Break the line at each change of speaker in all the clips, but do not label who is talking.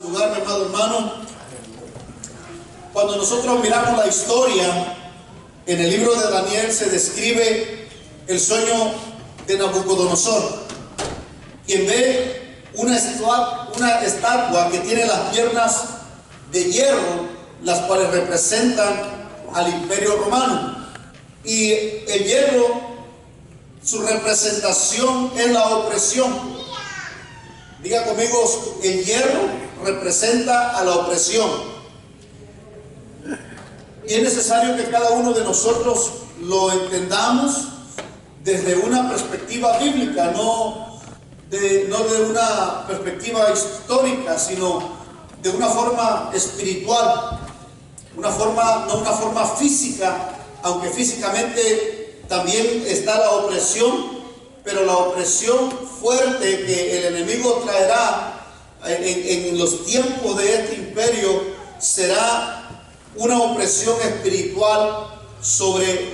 Lugar, mi amado hermano, cuando nosotros miramos la historia, en el libro de Daniel se describe el sueño de Nabucodonosor, quien ve una estatua que tiene las piernas de hierro, las cuales representan al Imperio Romano. Y el hierro, su representación es la opresión. Diga conmigo, el hierro representa a la opresión. Y es necesario que cada uno de nosotros lo entendamos desde una perspectiva bíblica, no de una perspectiva histórica, sino de una forma espiritual, no una forma física, aunque físicamente también está la opresión, pero la opresión fuerte que el enemigo traerá en los tiempos de este imperio será una opresión espiritual sobre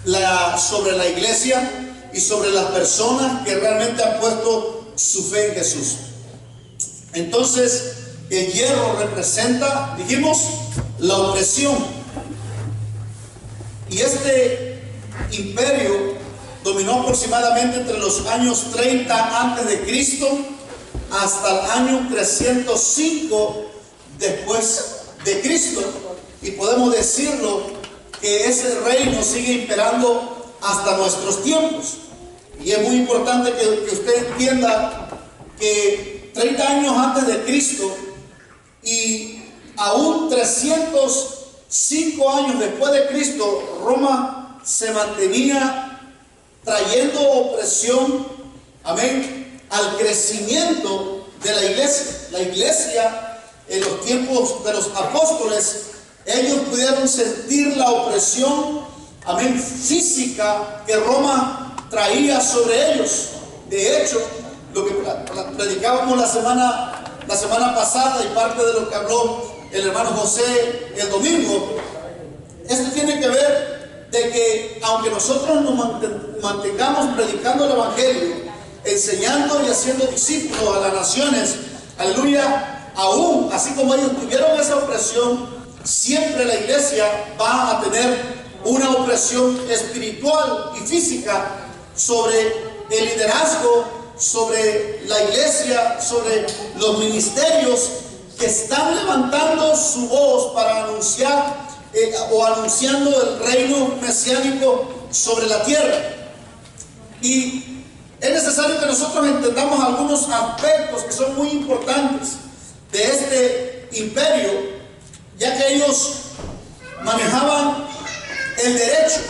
la iglesia y sobre las personas que realmente han puesto su fe en Jesús. Entonces, el hierro representa, dijimos, la opresión. Y este imperio dominó aproximadamente entre los años 30 antes de Cristo hasta el año 305 después de Cristo, y podemos decirlo que ese reino sigue imperando hasta nuestros tiempos. Y es muy importante que usted entienda que 30 años antes de Cristo y aún 305 años después de Cristo, Roma se mantenía trayendo opresión, amén, al crecimiento de la iglesia. La iglesia, en los tiempos de los apóstoles, ellos pudieron sentir la opresión, amén, física que Roma traía sobre ellos. De hecho, lo que predicábamos la semana pasada y parte de lo que habló el hermano José el domingo, esto tiene que ver de que aunque nosotros nos mantengamos predicando el evangelio, enseñando y haciendo discípulos a las naciones, aleluya, aún así como ellos tuvieron esa opresión, siempre la iglesia va a tener una opresión espiritual y física sobre el liderazgo, sobre la iglesia, sobre los ministerios que están levantando su voz para anunciar o anunciando el reino mesiánico sobre la tierra. Y es necesario que nosotros entendamos algunos aspectos que son muy importantes de este imperio, ya que ellos manejaban el derecho,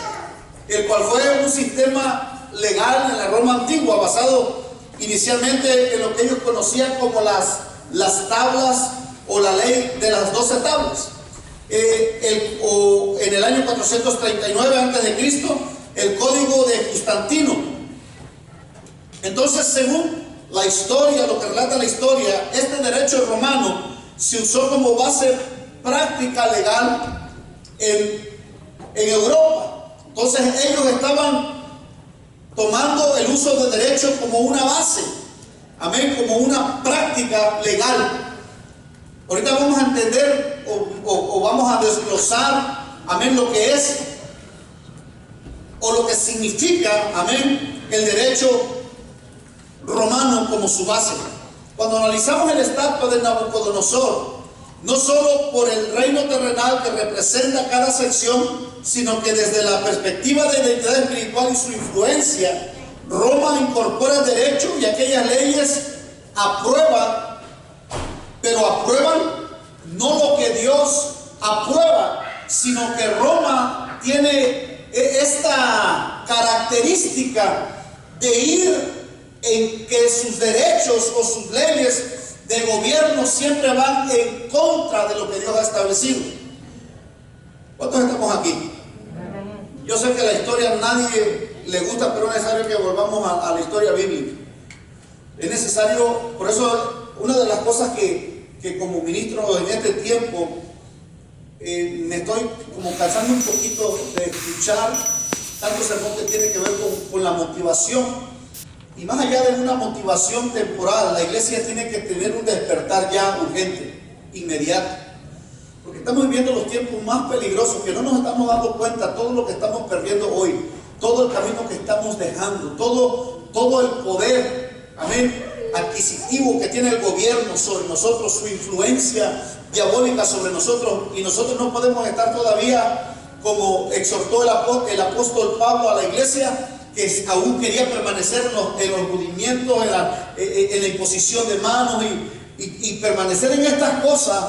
el cual fue un sistema legal en la Roma antigua, basado inicialmente en lo que ellos conocían como las tablas o la ley de las 12 tablas. En el año 439 a.C., el código de Constantino. Entonces, según la historia, lo que relata la historia, este derecho romano se usó como base práctica legal en Europa. Entonces ellos estaban tomando el uso del derecho como una base, amén, como una práctica legal. Ahorita vamos a entender o vamos a desglosar, amén, lo que es o lo que significa, amén, el derecho romano como su base. Cuando analizamos el estatua de Nabucodonosor, no solo por el reino terrenal que representa cada sección, sino que desde la perspectiva de la identidad espiritual y su influencia, Roma incorpora el derecho y aquellas leyes aprueban, pero aprueban no lo que Dios aprueba, sino que Roma tiene esta característica de ir en que sus derechos o sus leyes de gobierno siempre van en contra de lo que Dios ha establecido. ¿Cuántos estamos aquí? Yo sé que la historia a nadie le gusta, pero es necesario que volvamos a la historia bíblica. Es necesario, por eso una de las cosas que como ministro en este tiempo me estoy como cansando un poquito de escuchar tanto sermón que tiene que ver con la motivación. Y más allá de una motivación temporal, la iglesia tiene que tener un despertar ya urgente, inmediato. Porque estamos viviendo los tiempos más peligrosos, que no nos estamos dando cuenta todo lo que estamos perdiendo hoy, todo el camino que estamos dejando, todo el poder, amén, adquisitivo que tiene el gobierno sobre nosotros, su influencia diabólica sobre nosotros, y nosotros no podemos estar todavía, como exhortó el apóstol Pablo a la iglesia, que aún quería permanecer en los rudimientos, en la imposición de manos y permanecer en estas cosas.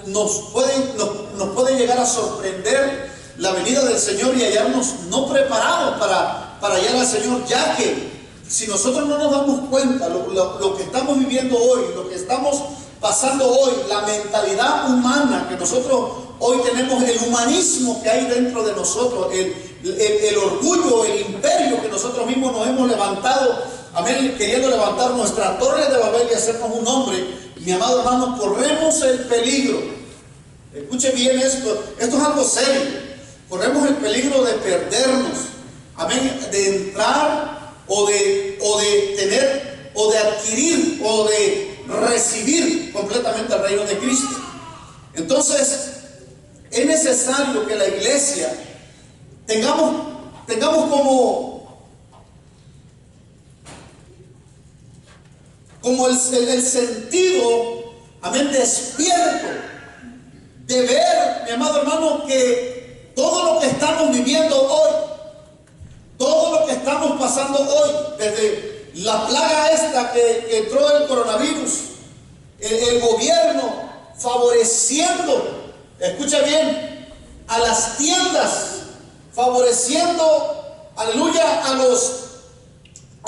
Nos puede llegar a sorprender la venida del Señor y hallarnos no preparados para hallar al Señor, ya que si nosotros no nos damos cuenta lo que estamos viviendo hoy, lo que estamos pasando hoy, la mentalidad humana que nosotros hoy tenemos, el humanismo que hay dentro de nosotros, el orgullo, el imperio que nosotros mismos nos hemos levantado, amén, queriendo levantar nuestra torre de Babel y hacernos un hombre. Mi amado hermano, corremos el peligro, escuche bien esto es algo serio, corremos el peligro de perdernos, amén, de entrar o de tener o de adquirir o de recibir completamente el reino de Cristo. Entonces es necesario que la iglesia tengamos como el sentido, amén, despierto de ver, mi amado hermano, que todo lo que estamos viviendo hoy, todo lo que estamos pasando hoy, desde la plaga esta que entró el coronavirus, el gobierno favoreciendo, escucha bien, a las tiendas, favoreciendo, aleluya, a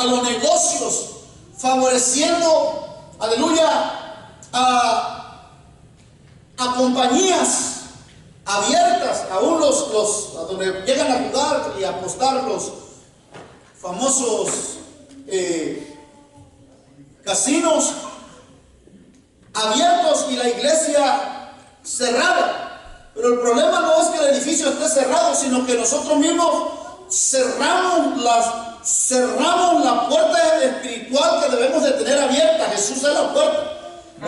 los negocios, favoreciendo, aleluya, a compañías abiertas, aún a donde llegan a jugar y a apostar los famosos casinos abiertos y la iglesia cerrada. Pero el problema no es que el edificio esté cerrado, sino que nosotros mismos cerramos la puerta espiritual que debemos de tener abierta. Jesús es la puerta.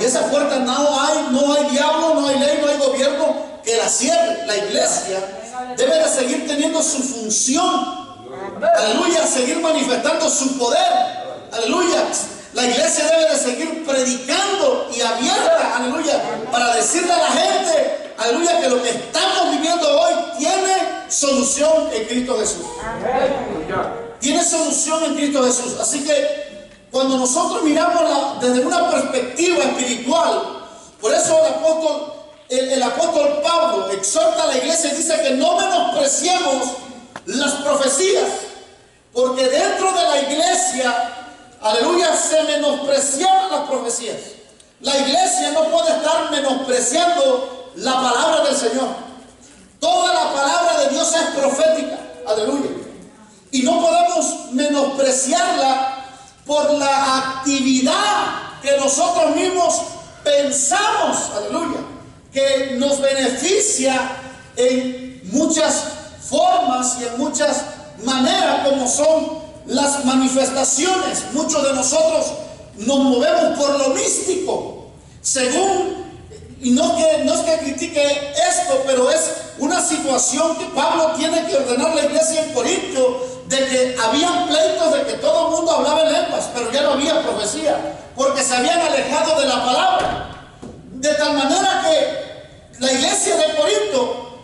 Y esa puerta no hay diablo, no hay ley, no hay gobierno que la cierre. La iglesia debe de seguir teniendo su función. Aleluya, seguir manifestando su poder. Aleluya. La iglesia debe de seguir predicando y abierta, aleluya, para decirle a la gente, aleluya, que lo que estamos viviendo hoy tiene solución en Cristo Jesús. Tiene solución en Cristo Jesús. Así que cuando nosotros miramos desde una perspectiva espiritual, por eso el apóstol Pablo exhorta a la iglesia y dice que no menospreciemos las profecías, porque dentro de la iglesia, aleluya, se menospreciaban las profecías. La iglesia no puede estar menospreciando la palabra del Señor. Toda la palabra de Dios es profética, aleluya. Y no podemos menospreciarla por la actividad que nosotros mismos pensamos, aleluya, que nos beneficia en muchas formas y en muchas maneras, como son las manifestaciones. Muchos de nosotros nos movemos por lo místico, y no es que critique esto, pero es una situación que Pablo tiene que ordenar a la iglesia en Corinto, de que habían pleitos de que todo el mundo hablaba en lenguas, pero ya no había profecía, porque se habían alejado de la palabra, de tal manera que la iglesia de Corinto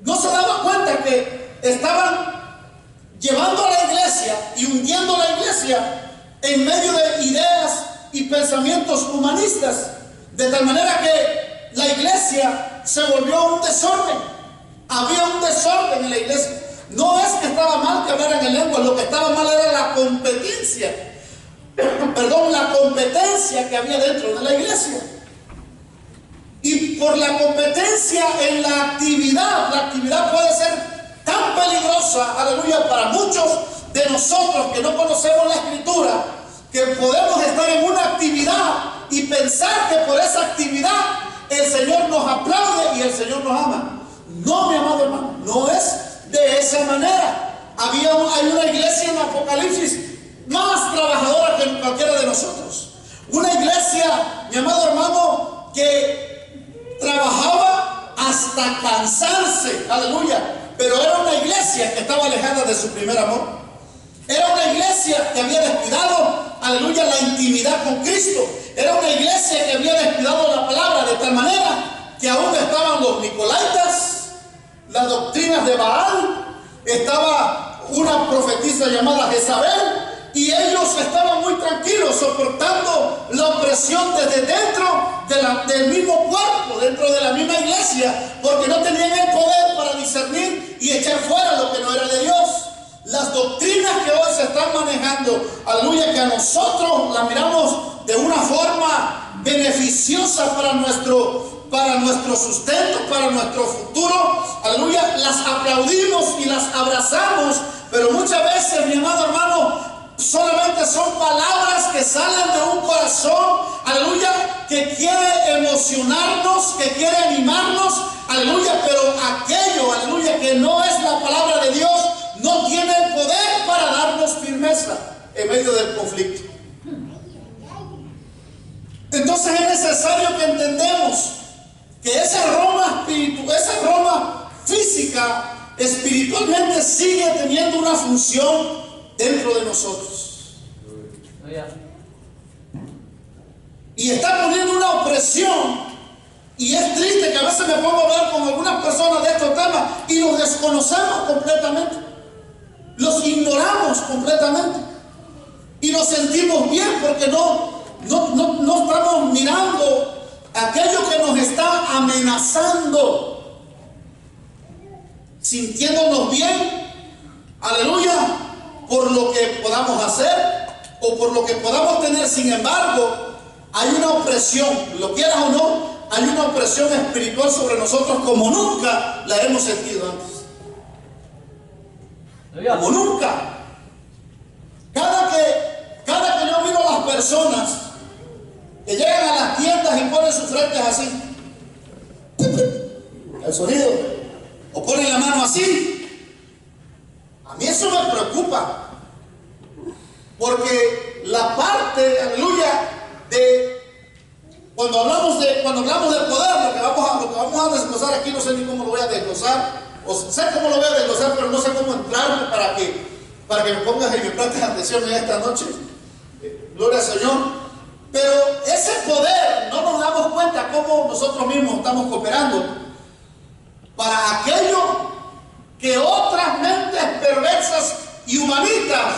no se daba cuenta que estaban llevando a la iglesia y hundiendo a la iglesia en medio de ideas y pensamientos humanistas, de tal manera que la iglesia se volvió un desorden. Había un desorden en la iglesia. No es que estaba mal que hablaran en lengua, lo que estaba mal era la competencia, la competencia que había dentro de la iglesia. Y por la competencia en la actividad puede ser tan peligrosa, aleluya, para muchos de nosotros que no conocemos la Escritura, que podemos estar en una actividad y pensar que por esa actividad el Señor nos aplaude y el Señor nos ama. No, mi amado hermano, no es de esa manera. Hay una iglesia en Apocalipsis más trabajadora que cualquiera de nosotros. Una iglesia, mi amado hermano, que trabajaba hasta cansarse, aleluya, pero era una iglesia que estaba alejada de su primer amor. Era una iglesia que había descuidado, aleluya, la intimidad con Cristo. Era una iglesia que había descuidado la palabra de tal manera que aún estaban los nicolaitas, las doctrinas de Baal, estaba una profetisa llamada Jezabel, y ellos estaban muy tranquilos soportando la opresión desde dentro del mismo cuerpo, dentro de la misma iglesia, porque no tenían el poder para discernir y echar fuera lo que no era de Dios. Las doctrinas que hoy se están manejando, aleluya, que a nosotros las miramos de una forma beneficiosa para nuestro sustento, para nuestro futuro, aleluya, las aplaudimos y las abrazamos, pero muchas veces, mi amado hermano, solamente son palabras que salen de un corazón, aleluya, que quiere emocionarnos, que quiere animarnos, aleluya, pero aquello, aleluya, que no es la palabra de Dios, no tiene el poder para darnos firmeza en medio del conflicto. Entonces es necesario que entendamos que esa Roma física, espiritualmente sigue teniendo una función dentro de nosotros. Y está poniendo una opresión. Y es triste que a veces me pongo a hablar con algunas personas de estos temas y los desconocemos completamente. Los ignoramos completamente. Y nos sentimos bien porque no estamos mirando aquello que nos está amenazando. Sintiéndonos bien, aleluya, por lo que podamos hacer o por lo que podamos tener. Sin embargo, hay una opresión, lo quieras o no, hay una opresión espiritual sobre nosotros como nunca la hemos sentido antes. Como nunca. Cada que yo miro a las personas que llegan a las tiendas y ponen sus frentes así, el sonido, o ponen la mano así, a mí eso me preocupa, porque la parte, aleluya, de cuando hablamos de poder, lo que vamos a desglosar aquí, no sé ni cómo lo voy a desglosar, o sé cómo lo voy a desglosar, pero no sé cómo entrarme para que me pongas y me prestes atención en esta noche. Gloria al Señor. Pero ese poder no nos damos cuenta cómo nosotros mismos estamos cooperando para aquello que otras mentes perversas y humanitas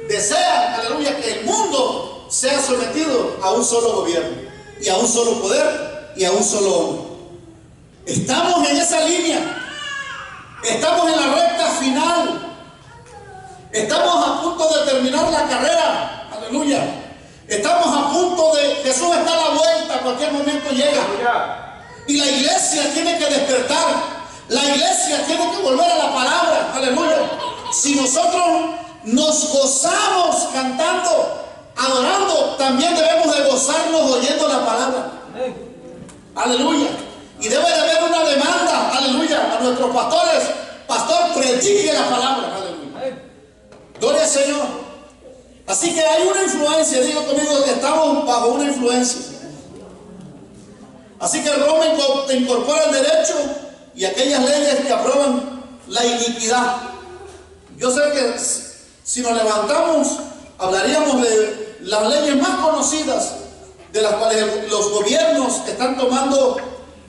desean, aleluya, que el mundo sea sometido a un solo gobierno y a un solo poder y a un solo hombre. Estamos en esa línea, estamos en la recta final, estamos a punto de terminar la carrera, aleluya. Estamos a punto de, Jesús está a la vuelta, a cualquier momento llega. Y la iglesia tiene que despertar, la iglesia tiene que volver a la palabra, aleluya. Si nosotros nos gozamos cantando, adorando, también debemos de gozarnos oyendo la palabra, aleluya. Y debe de haber una demanda, aleluya, a nuestros pastores: pastor, predique la palabra, aleluya. Gloria al Señor. Así que hay una influencia, digo conmigo, estamos bajo una influencia. Así que Roma incorpora el derecho y aquellas leyes que aprueban la iniquidad. Yo sé que si nos levantamos, hablaríamos de las leyes más conocidas, de las cuales los gobiernos están tomando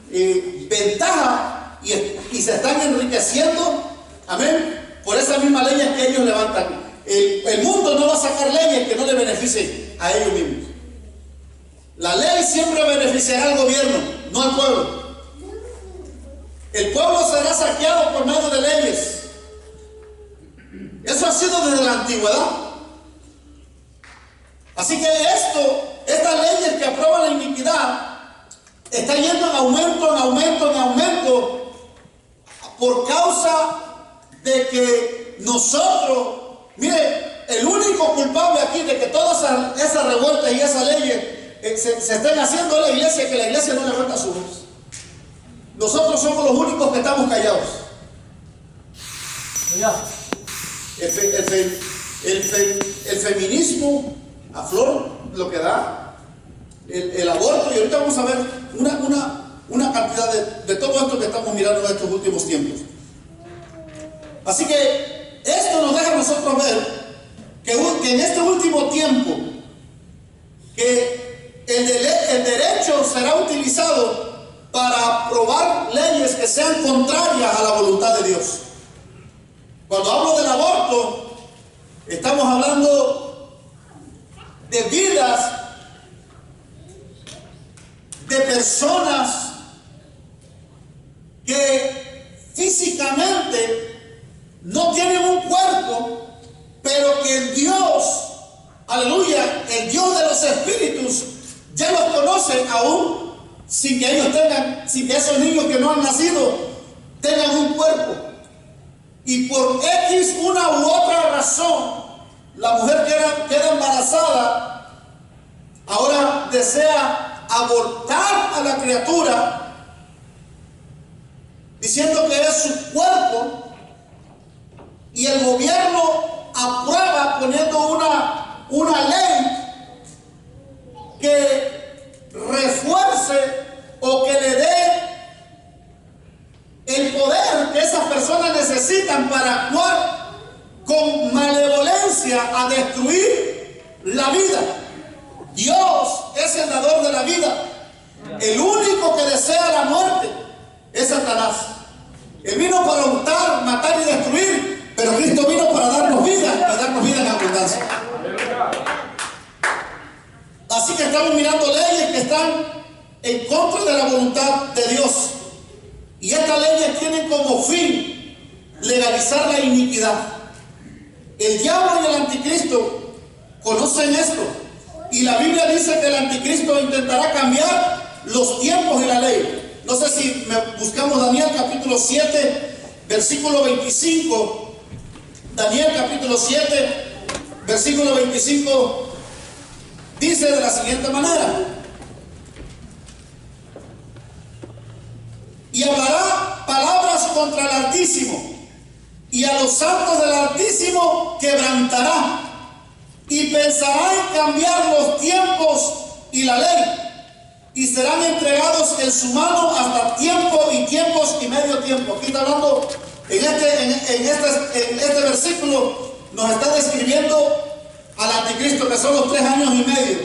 ventaja y se están enriqueciendo, amén, por esas mismas leyes que ellos levantan. El mundo no va a sacar leyes que no le beneficien a ellos mismos. La ley siempre beneficiará al gobierno, no al pueblo. El pueblo será saqueado por medio de leyes. Eso ha sido desde la antigüedad. Así que estas leyes que aprueban la iniquidad, está yendo en aumento, en aumento, en aumento, por causa de que nosotros, mire, el único culpable aquí de que todas esas revueltas y esas leyes se estén haciendo es la iglesia, que la iglesia no levanta su voz. Nosotros somos los únicos que estamos callados. el feminismo a flor lo que da, el aborto, y ahorita vamos a ver una cantidad de todo esto que estamos mirando en estos últimos tiempos. Así que esto nos deja a nosotros ver que en este último tiempo que el derecho será utilizado para aprobar leyes que sean contrarias a la voluntad de Dios. Cuando hablo del aborto, estamos hablando de vidas de personas que físicamente no tienen un cuerpo, pero que el Dios, aleluya, el Dios de los espíritus, ya los conoce aún sin que ellos tengan, sin que esos niños que no han nacido tengan un cuerpo. Y por X, una u otra razón, la mujer queda embarazada, ahora desea abortar a la criatura, diciendo que es su cuerpo, y el gobierno aprueba poniendo una ley que refuerce o que le dé el poder que esas personas necesitan para actuar con malevolencia a destruir la vida. Dios es el dador de la vida. El único que desea la muerte es Satanás. Él vino para hurtar, matar y destruir, pero Cristo vino para darnos vida y darnos vida en abundancia. Así que estamos mirando leyes que están en contra de la voluntad de Dios. Y estas leyes tienen como fin legalizar la iniquidad. El diablo y el anticristo conocen esto. Y la Biblia dice que el anticristo intentará cambiar los tiempos y la ley. No sé si buscamos Daniel capítulo 7, versículo 25. Daniel capítulo 7, versículo 25, dice de la siguiente manera: y hablará palabras contra el Altísimo, y a los santos del Altísimo quebrantará, y pensará en cambiar los tiempos y la ley, y serán entregados en su mano hasta tiempo y tiempos y medio tiempo. Aquí está hablando, en este versículo nos está describiendo al anticristo, que son los 3 años y medio,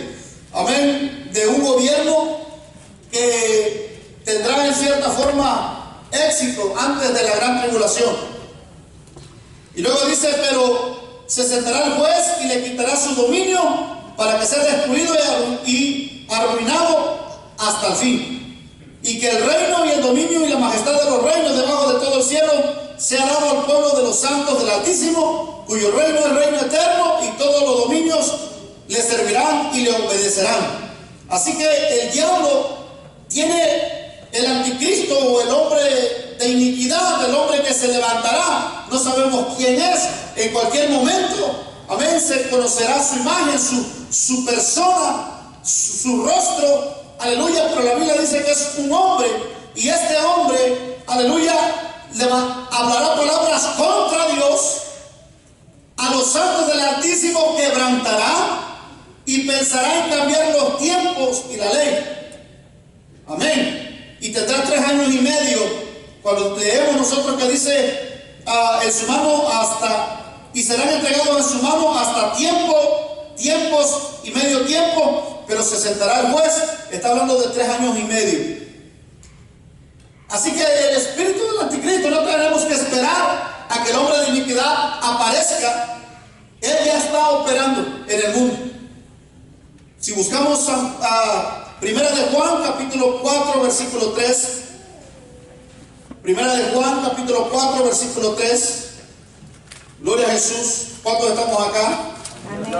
amén, de un gobierno que tendrá en cierta forma éxito antes de la gran tribulación. Y luego dice: pero se sentará el juez y le quitará su dominio para que sea destruido y arruinado hasta el fin, y que el reino y el dominio y la majestad de los reinos debajo de todo el cielo sea dado al pueblo de los santos del Altísimo, cuyo reino es reino eterno, y todos los dominios le servirán y le obedecerán. Así que el diablo tiene el anticristo, o el hombre de iniquidad, el hombre que se levantará. No sabemos quién es. En cualquier momento, amén, se conocerá su imagen, su persona, su rostro, aleluya. Pero la Biblia dice que es un hombre, y este hombre, aleluya, hablará palabras contra Dios, a los santos del Altísimo quebrantará, y pensará en cambiar los tiempos y la ley. Amén. Y tendrá 3 años y medio. Cuando leemos nosotros que dice en su mano y serán entregados en su mano hasta tiempos y medio tiempo, pero se sentará el juez. Está hablando de 3 años y medio. Así que el espíritu del anticristo no tenemos que esperar a que el hombre de iniquidad aparezca. Él ya está operando en el mundo. Si buscamos a Primera de Juan capítulo 4 versículo 3, Primera de Juan capítulo 4 versículo 3, gloria a Jesús. ¿Cuántos estamos acá?
Amén.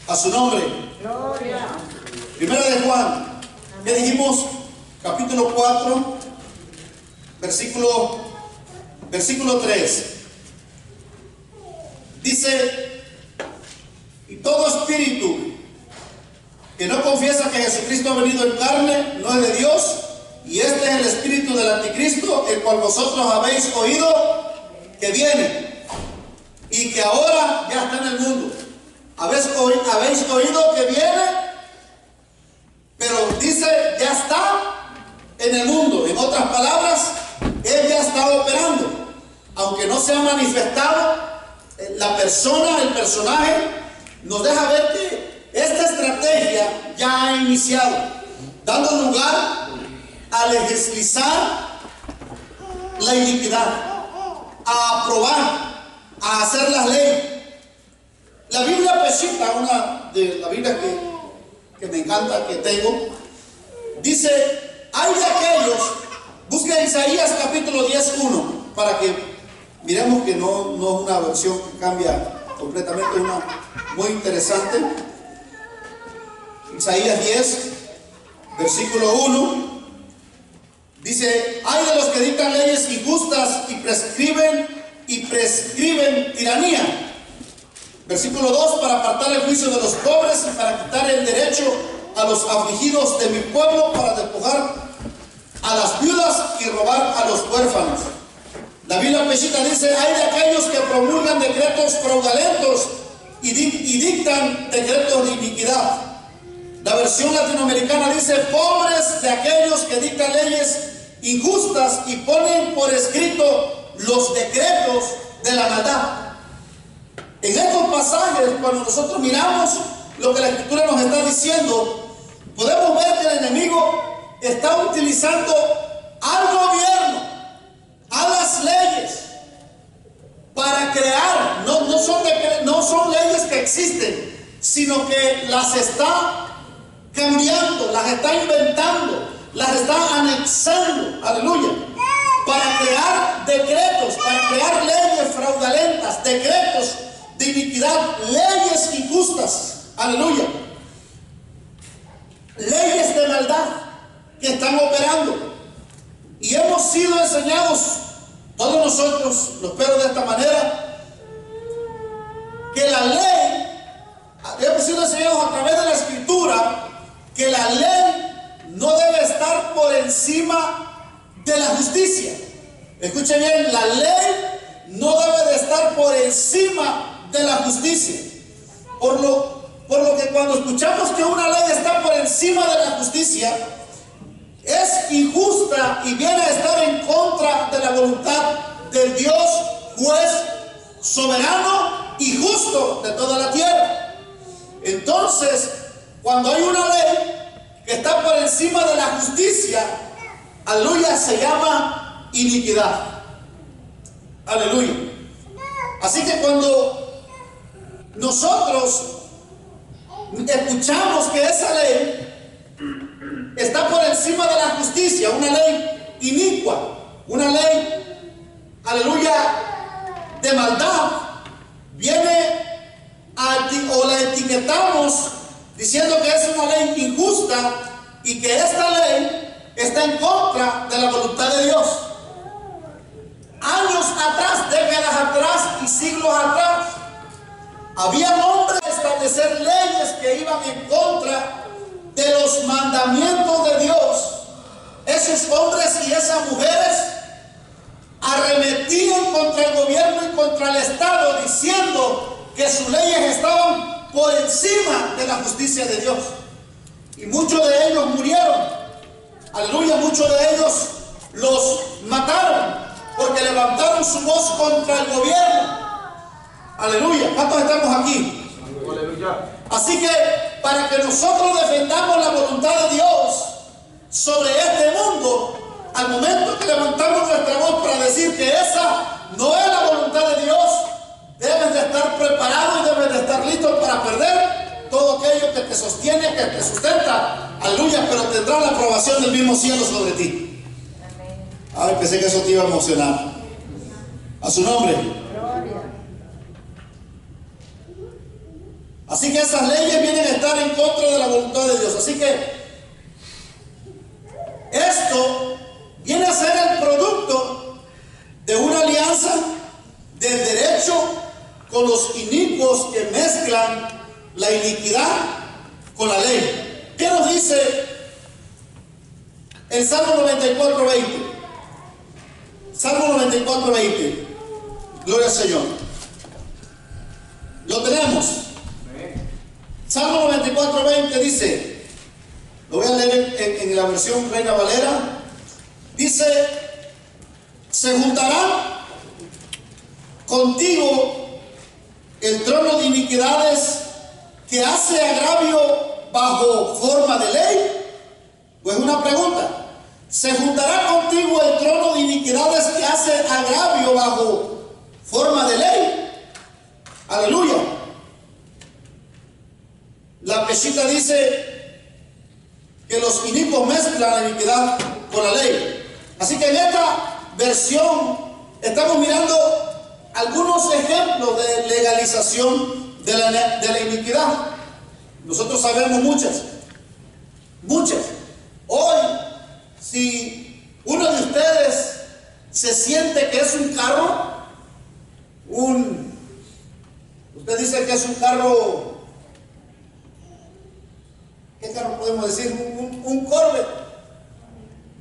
A su nombre.
Gloria.
Primera de Juan, ¿qué dijimos? Capítulo 4 versículo 3. Dice: y todo espíritu que no confiesa que Jesucristo ha venido en carne no es de Dios, y este es el espíritu del anticristo, el cual vosotros habéis oído que viene, y que ahora ya está en el mundo. Habéis oído que viene, pero dice ya está en el mundo. En otras palabras, Él ya está operando. Aunque no se ha manifestado, la persona, el personaje, nos deja ver que esta estrategia ya ha iniciado, dando lugar a legislar la iniquidad, a aprobar, a hacer las leyes. La Biblia Peshitta, una de las Biblias que me encanta, que tengo, dice: hay de aquellos, busca Isaías capítulo 10:1, para que miremos que no es una versión que cambia completamente, es una muy interesante. Isaías 10, versículo 1, dice: hay de los que dictan leyes injustas y prescriben tiranía. Versículo 2, para apartar el juicio de los pobres y para quitar el derecho a los afligidos de mi pueblo, para despojar a las viudas y robar a los huérfanos. La Biblia Peshitta dice: hay de aquellos que promulgan decretos fraudulentos y dictan decretos de iniquidad. La versión latinoamericana dice: pobres de aquellos que dictan leyes injustas y ponen por escrito los decretos de la maldad. En estos pasajes, cuando nosotros miramos lo que la Escritura nos está diciendo, podemos ver que el enemigo está utilizando al gobierno, a las leyes, para crear, no son leyes que existen, sino que las está cambiando, las está inventando, las está anexando, aleluya, para crear decretos, para crear leyes fraudulentas, decretos de iniquidad, leyes injustas, aleluya, leyes de maldad que están operando. Y hemos sido enseñados, todos nosotros, lo espero de esta manera, que la ley, hemos sido enseñados a través de la Escritura, que la ley no debe estar por encima de la justicia. Escuche bien, la ley no debe de estar por encima de la justicia. Por lo que cuando escuchamos que una ley está por encima de la justicia, es injusta y viene a estar en contra de la voluntad del Dios juez soberano y justo de toda la tierra. Entonces, cuando hay una ley que está por encima de la justicia, aleluya, se llama iniquidad. Aleluya. Así que cuando nosotros escuchamos que esa ley está por encima de la justicia, una ley inicua, una ley, aleluya, de maldad, o la etiquetamos diciendo que es una ley injusta y que esta ley está en contra de la voluntad de Dios. Años atrás, décadas atrás y siglos atrás, había hombres a establecer leyes que iban en contra de los mandamientos de Dios. Esos hombres y esas mujeres arremetían contra el gobierno y contra el Estado, diciendo que sus leyes estaban por encima de la justicia de Dios. Y muchos de ellos murieron. Aleluya, muchos de ellos los mataron porque levantaron su voz contra el gobierno. Aleluya, ¿cuántos estamos aquí? Aleluya. Así que para que nosotros defendamos la voluntad de Dios sobre este mundo, al momento que levantamos nuestra voz para decir que esa no es la voluntad de Dios, deben de estar preparados y deben de estar listos para perder todo aquello que te sostiene, que te sustenta. Aleluya, pero tendrá la aprobación del mismo cielo sobre ti. Ay, pensé que eso te iba a emocionar. A su nombre. Así que esas leyes vienen a estar en contra de la voluntad de Dios. Así que esto viene a ser el producto de una alianza del derecho con los inicuos que mezclan la iniquidad con la ley. ¿Qué nos dice el Salmo 94:20? Salmo 94:20. Gloria al Señor. Lo tenemos. Salmo 94:20 dice, lo voy a leer en la versión Reina Valera, dice, se juntará contigo el trono de iniquidades que hace agravio bajo forma de ley. Pues una pregunta, ¿se juntará contigo el trono de iniquidades que hace agravio bajo forma de ley? Aleluya. La Peshitta dice que los inicuos mezclan la iniquidad con la ley. Así que en esta versión estamos mirando algunos ejemplos de legalización de la iniquidad. Nosotros sabemos muchas. Hoy, si uno de ustedes se siente que es un carro, usted dice que es un carro, ¿qué carro podemos decir? Un Corvette,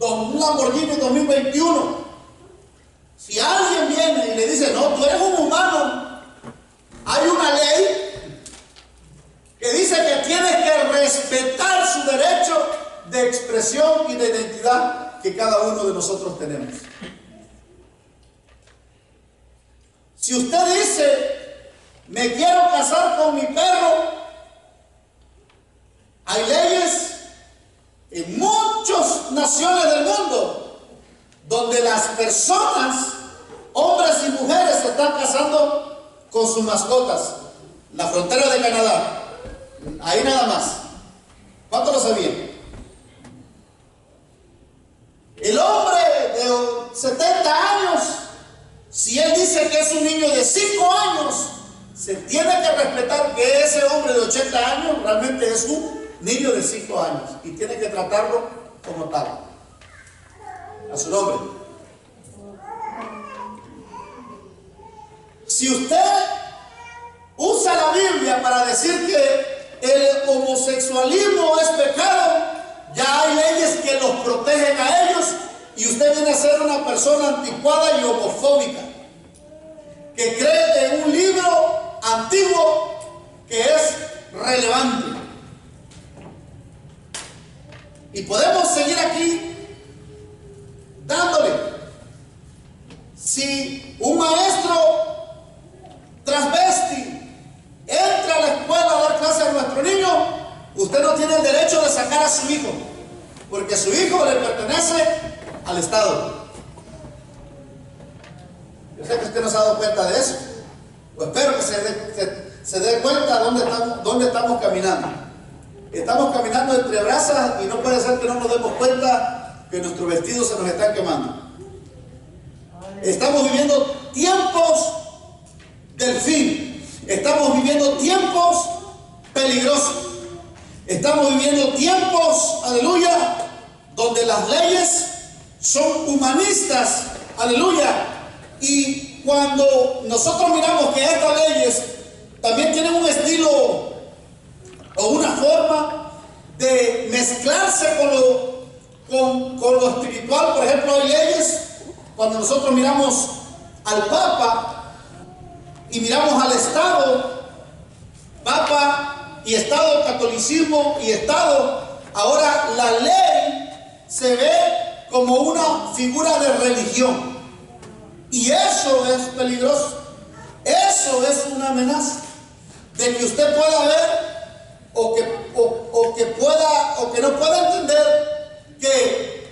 un Lamborghini 2021. Si alguien viene y le dice, no, tú eres un humano, hay una ley que dice que tienes que respetar su derecho de expresión y de identidad que cada uno de nosotros tenemos. Si usted dice, me quiero casar con mi perro, hay leyes en muchas naciones del mundo donde las personas, hombres y mujeres, se están casando con sus mascotas. La frontera de Canadá, ahí nada más. ¿Cuánto lo sabían? El hombre de 70 años, si él dice que es un niño de 5 años, se tiene que respetar que ese hombre de 80 años realmente es un niño de 5 años y tiene que tratarlo como tal, a su nombre. Si usted usa la Biblia para decir que el homosexualismo es pecado, ya hay leyes que los protegen a ellos y usted viene a ser una persona anticuada y homofóbica que cree en un libro antiguo que es relevante. Y podemos seguir aquí dándole. Si un maestro transvesti entra a la escuela a dar clases a nuestro niño, usted no tiene el derecho de sacar a su hijo, porque su hijo le pertenece al Estado. Yo sé que usted no se ha dado cuenta de eso, pues espero que se dé cuenta dónde estamos caminando. Estamos caminando entre brasas y no puede ser que no nos demos cuenta que nuestros vestidos se nos están quemando. Estamos viviendo tiempos del fin. Estamos viviendo tiempos peligrosos. Estamos viviendo tiempos, aleluya, donde las leyes son humanistas, aleluya. Y cuando nosotros miramos que estas leyes también tienen un estilo o una forma de mezclarse con lo espiritual, por ejemplo, hay leyes, cuando nosotros miramos al Papa y miramos al Estado, Papa y Estado, catolicismo y Estado, ahora la ley se ve como una figura de religión. Y eso es peligroso. Eso es una amenaza de que usted pueda ver o que no pueda entender que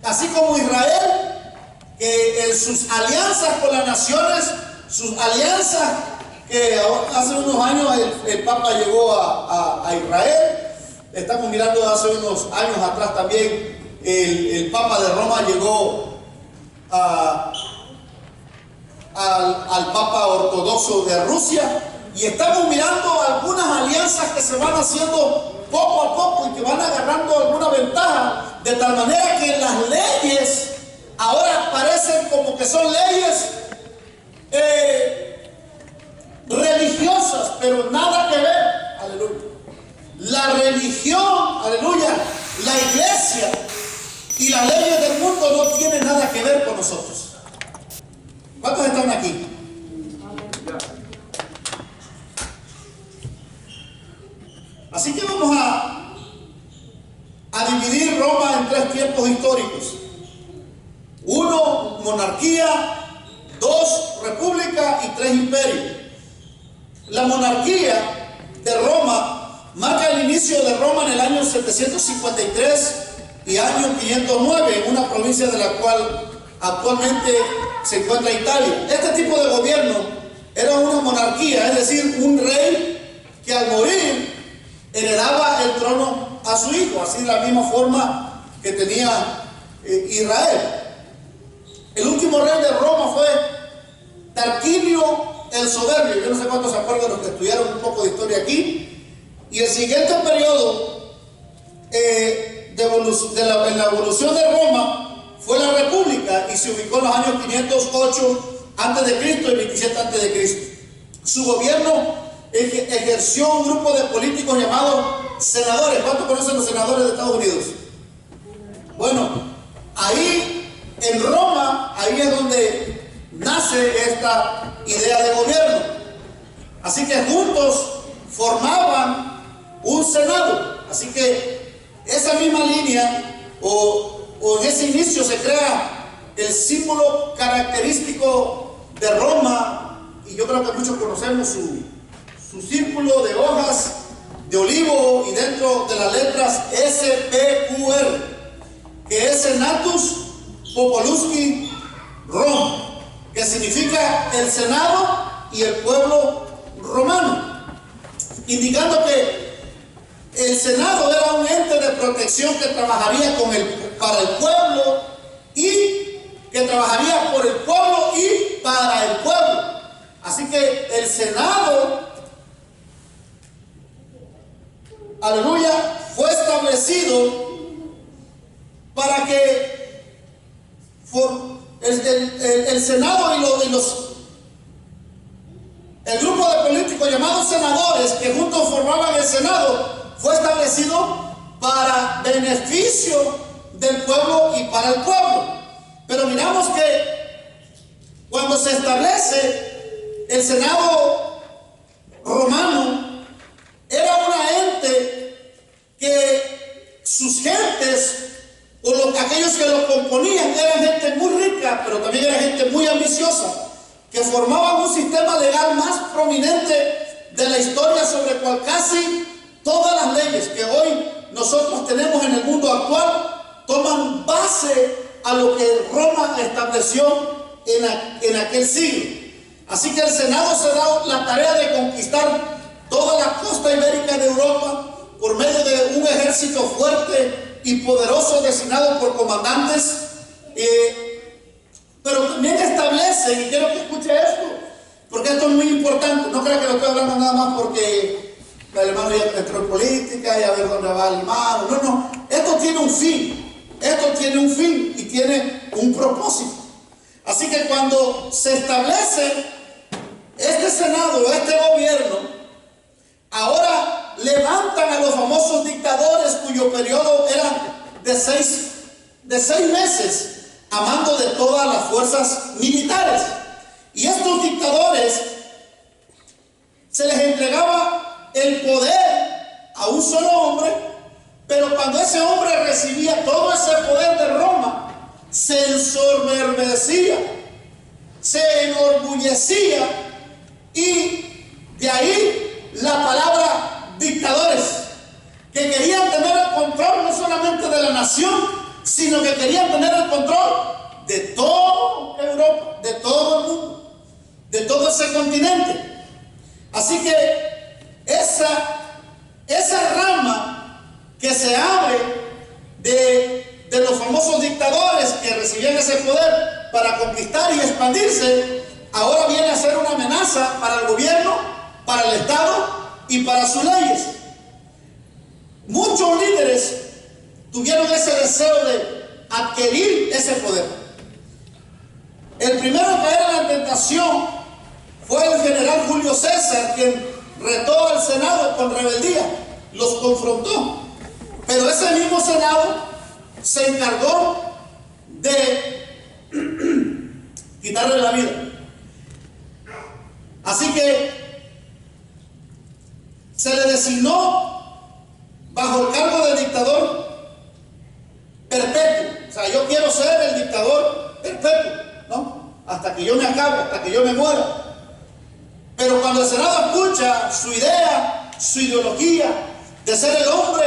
así como Israel, que en sus alianzas con las naciones, sus alianzas que hace unos años el Papa llegó a Israel, estamos mirando hace unos años atrás también el Papa de Roma llegó al Papa ortodoxo de Rusia, y estamos mirando algunas alianzas que se van haciendo poco a poco y que van agarrando alguna ventaja, de tal manera que las leyes ahora parecen como que son leyes religiosas, pero nada que ver, aleluya. La religión, aleluya, la iglesia y las leyes del mundo no tienen nada que ver con nosotros. ¿Cuántos están aquí? monarquía, 2 república y 3 imperios. La monarquía de Roma marca el inicio de Roma en el año 753 y año 509, en una provincia de la cual actualmente se encuentra Italia. Este tipo de gobierno era una monarquía, es decir, un rey que al morir heredaba el trono a su hijo, así de la misma forma que tenía Israel. El último rey de Roma fue Tarquinio el Soberbio. Yo no sé cuántos se acuerdan de los que estudiaron un poco de historia aquí. Y el siguiente periodo en la evolución de Roma fue la República y se ubicó en los años 508 a.C. y 27 a.C. Su gobierno ejerció un grupo de políticos llamados senadores. ¿Cuántos conocen los senadores de Estados Unidos? Bueno, ahí en Roma, ahí es donde nace esta idea de gobierno. Así que juntos formaban un senado. Así que esa misma línea o en ese inicio se crea el símbolo característico de Roma, y yo creo que muchos conocemos su círculo de hojas de olivo y dentro de las letras SPQR, que es Senatus Populuski Rom, que significa el Senado y el pueblo romano, indicando que el Senado era un ente de protección que trabajaría para el pueblo y que trabajaría por el pueblo y para el pueblo. Así que el Senado, aleluya, fue establecido para que el Senado el grupo de políticos llamados senadores que juntos formaban el Senado fue establecido para beneficio del pueblo y para el pueblo. Pero miramos que cuando se establece el Senado romano, era una ente que sus gentes aquellos que lo componían eran gente muy rica, pero también era gente muy ambiciosa, que formaban un sistema legal más prominente de la historia sobre cual casi todas las leyes que hoy nosotros tenemos en el mundo actual toman base a lo que Roma estableció en aquel siglo. Así que el Senado se da la tarea de conquistar toda la costa ibérica de Europa por medio de un ejército fuerte y poderoso designado por comandantes, pero también establece, y quiero que escuche esto, porque esto es muy importante. No creo que lo estoy hablando nada más porque el hermano ya entró en política y a ver dónde va el hermano. No, esto tiene un fin, y tiene un propósito. Así que cuando se establece este Senado, este gobierno, ahora levantan a los famosos dictadores cuyo periodo era de seis meses, a mando de todas las fuerzas militares. Y estos dictadores se les entregaba el poder a un solo hombre, pero cuando ese hombre recibía todo ese poder de Roma, se ensoberbecía, se enorgullecía, y de ahí la palabra dictadores, que querían tener el control no solamente de la nación, sino que querían tener el control de toda Europa, de todo el mundo, de todo ese continente. Así que esa rama que se abre de los famosos dictadores que recibían ese poder para conquistar y expandirse, ahora viene a ser una amenaza para el gobierno, para el Estado y para sus leyes. Muchos líderes tuvieron ese deseo de adquirir ese poder. El primero a caer en la tentación fue el general Julio César, quien retó al Senado con rebeldía, los confrontó. Pero ese mismo Senado se encargó de quitarle la vida. Así que se le designó bajo el cargo de dictador perpetuo. O sea, yo quiero ser el dictador perpetuo. hasta que yo me acabe, hasta que yo me muera. Pero cuando el Senado escucha su idea, su ideología de ser el hombre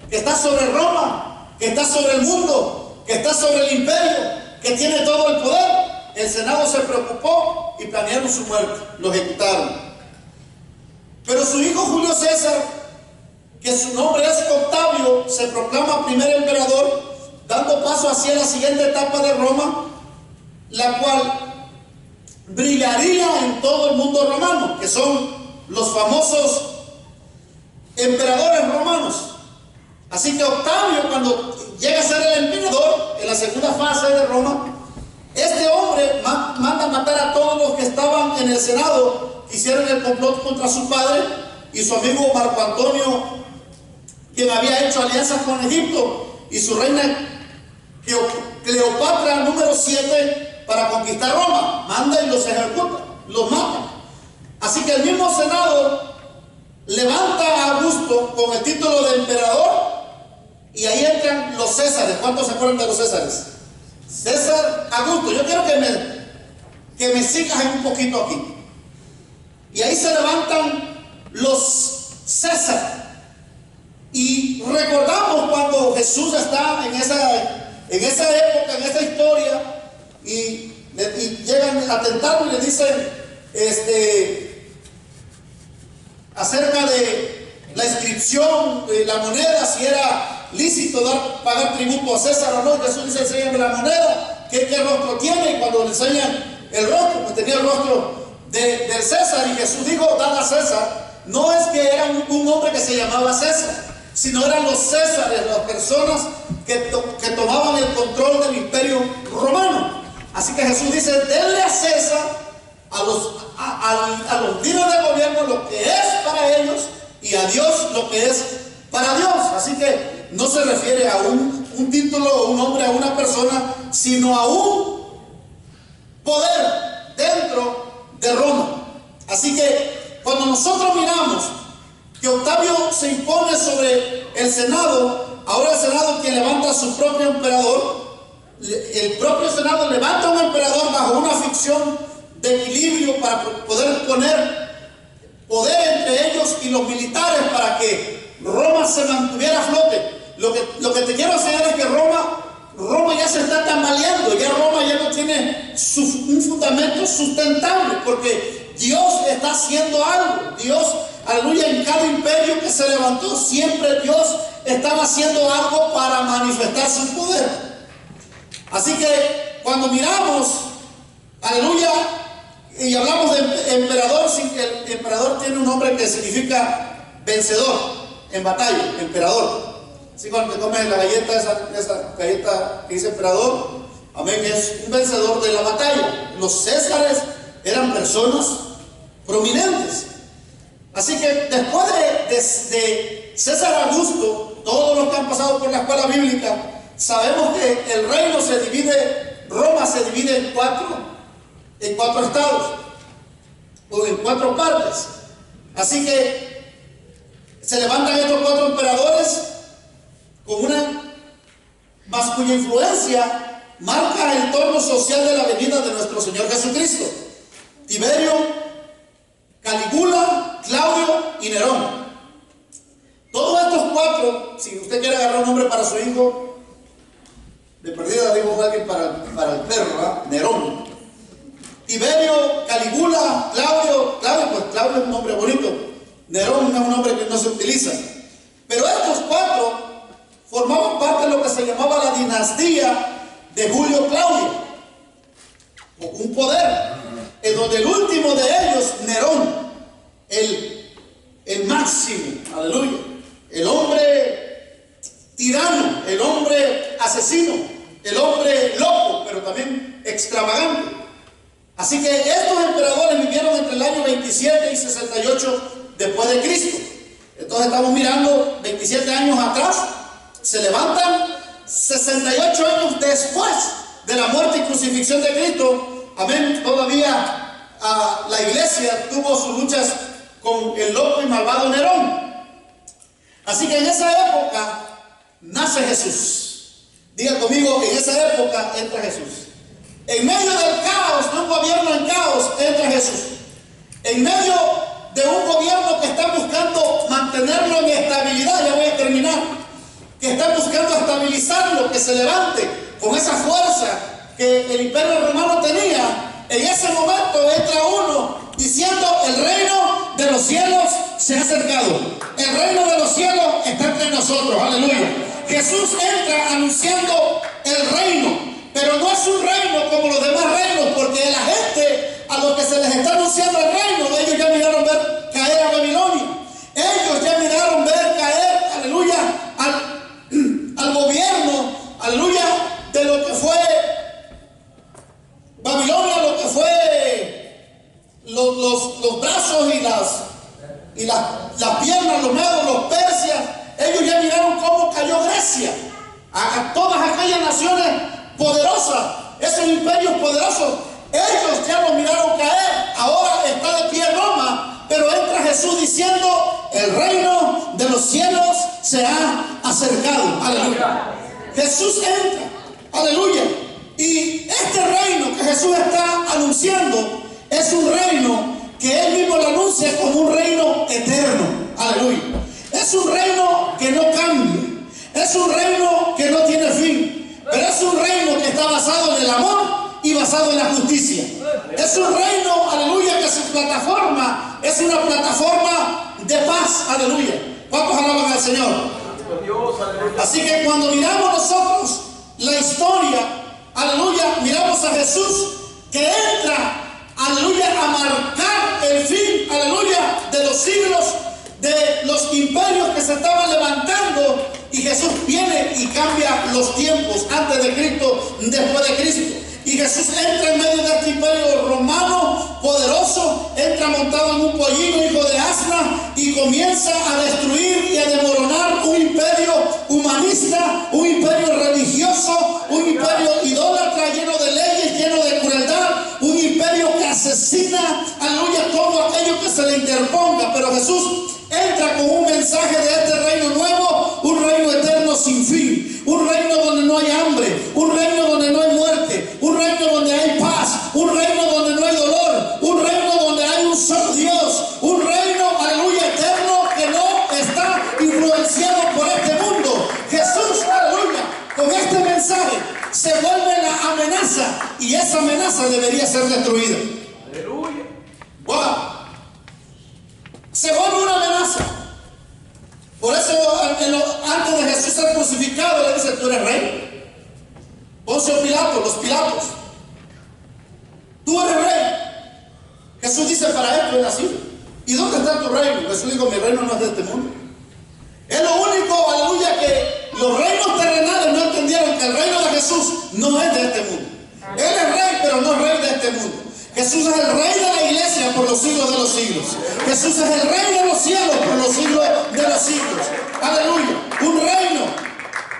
que está sobre Roma, que está sobre el mundo, que está sobre el imperio, que tiene todo el poder, el Senado se preocupó y planearon su muerte, lo ejecutaron. Pero su hijo Julio César, que su nombre es Octavio, se proclama primer emperador, dando paso hacia la siguiente etapa de Roma, la cual brillaría en todo el mundo romano, que son los famosos emperadores romanos. Así que Octavio, cuando llega a ser el emperador en la segunda fase de Roma, este hombre manda matar a todos los que estaban en el Senado, que hicieron el complot contra su padre y su amigo Marco Antonio, quien había hecho alianzas con Egipto, y su reina Cleopatra número 7 para conquistar Roma. Manda y los ejecuta, los mata. Así que el mismo Senado levanta a Augusto con el título de emperador, y ahí entran los Césares. ¿Cuántos se acuerdan de los Césares? César, Augusto. Yo quiero que me sigas un poquito aquí. Y ahí se levantan los César. Y recordamos cuando Jesús está en esa época, en esa historia, y llegan a tentarlo y le dicen acerca de la inscripción de la moneda, si era lícito pagar tributo a César o no. Jesús dice: enséñame la moneda, ¿qué rostro tiene? Y cuando le enseñan el rostro, pues tenía el rostro del César. Y Jesús dijo: dad a César. No es que era un hombre que se llamaba César, sino eran los Césares, las personas que tomaban el control del imperio romano. Así que Jesús dice: denle a César, a los líderes de gobierno, lo que es para ellos, y a Dios lo que es para Dios. Así que no se refiere a un título o un nombre, a una persona, sino a un poder dentro de Roma. Así que cuando nosotros miramos que Octavio se impone sobre el Senado, ahora el Senado quien levanta a su propio emperador, el propio Senado levanta a un emperador bajo una ficción de equilibrio para poder poner poder entre ellos y los militares para que Roma se mantuviera a flote. Lo que te quiero enseñar es que Roma ya se está tambaleando, ya Roma ya no tiene un fundamento sustentable, porque Dios está haciendo algo. Dios, aleluya, en cada imperio que se levantó, siempre Dios estaba haciendo algo para manifestar su poder. Así que cuando miramos, aleluya, y hablamos de emperador, el emperador tiene un nombre que significa vencedor en batalla, emperador. Así cuando te comes la galleta, esa galleta que dice emperador, amén, es un vencedor de la batalla. Los Césares eran personas prominentes. Así que después de César Augusto, todos los que han pasado por la escuela bíblica, sabemos que el reino se divide, Roma se divide en cuatro estados, o en 4 partes. Así que se levantan estos 4 emperadores con más cuya influencia marca el entorno social de la venida de nuestro Señor Jesucristo: Tiberio, Calígula, Claudio y Nerón. Todos estos 4, si usted quiere agarrar un nombre para su hijo, de perdida digo alguien para el perro, ¿verdad? Nerón. Tiberio, Calígula, Claudio, pues Claudio es un nombre bonito. Nerón es un nombre que no se utiliza. Pero estos 4 formaban parte de lo que se llamaba la dinastía de Julio Claudio, un poder en donde el último de ellos, Nerón, el máximo, aleluya, el hombre tirano, el hombre asesino, el hombre loco, pero también extravagante. Así que estos emperadores vivieron entre el año 27 y 68 después de Cristo. Entonces estamos mirando 27 años atrás. Se levantan 68 años después de la muerte y crucifixión de Cristo. Amén. Todavía la iglesia tuvo sus luchas con el loco y malvado Nerón. Así que en esa época nace Jesús. Diga conmigo: en esa época entra Jesús. En medio del caos gobierno en caos, entra Jesús. En medio de un gobierno que está buscando mantenerlo en estabilidad, ya voy a terminar, que está buscando estabilizarlo, que se levante con esa fuerza que el imperio romano tenía, en ese momento entra uno diciendo: el reino de los cielos se ha acercado, el reino de los cielos está entre nosotros, aleluya. Jesús entra anunciando el reino, pero no es un reino como los demás reinos, porque la gente a los que se les está anunciando el reino, ellos ya miraron ver caer a Babilonia, ellos ya miraron ver caer, aleluya, al gobierno, aleluya, de lo que fue Babilonia, lo que fue los brazos y las piernas, los medos, los persias. Ellos ya miraron cómo cayó Grecia, a todas aquellas naciones poderosas, esos imperios poderosos, ellos ya los miraron caer. Ahora está de pie Roma, pero entra Jesús diciendo: el reino de los cielos se ha acercado, aleluya. Jesús entra, aleluya, y este reino que Jesús está anunciando es un reino que Él mismo lo anuncia como un reino eterno, aleluya. Es un reino que no cambia, es un reino que no tiene fin, pero es un reino que está basado en el amor y basado en la justicia. Es un reino, aleluya, que su plataforma es una plataforma de paz, aleluya. ¿Cuántos alaban al Señor? Así que cuando miramos nosotros la historia, aleluya, miramos a Jesús que entra, aleluya, a marcar el fin, aleluya, de los siglos, de los imperios que se estaban levantando, y Jesús viene y cambia los tiempos, antes de Cristo, después de Cristo. Y Jesús entra en medio de este imperio romano poderoso, entra montado en un pollino hijo de asna, y comienza a destruir y a desmoronar un imperio humanista, un imperio religioso, un imperio idólatra, lleno de leyes, lleno de crueldad, un imperio que asesina, aleluya, todo aquello que se le interponga. Pero Jesús entra con un mensaje de este reino nuevo, un reino eterno sin fin, un reino donde no hay hambre, un reino donde no hay muerte, un reino donde hay paz, un reino donde no hay dolor, un reino donde hay un solo Dios, un reino, aleluya, eterno, que no está influenciado por este mundo. Jesús, aleluya, con este mensaje se vuelve la amenaza, y esa amenaza debería ser destruida. Aleluya. Wow. Se vuelve una amenaza. Por eso antes de Jesús ser crucificado le dice: tú eres rey. Poncio Pilato, los Pilatos, tú eres rey. Jesús dice: para esto he nacido. ¿Y dónde está tu reino? Jesús dijo: mi reino no es de este mundo. Es lo único, aleluya, que los reinos terrenales no entendieron, que el reino de Jesús no es de este mundo. Él es rey, pero no es rey de este mundo. Jesús es el rey de la iglesia por los siglos de los siglos. Jesús es el rey de los cielos por los siglos de los siglos. Aleluya. Un reino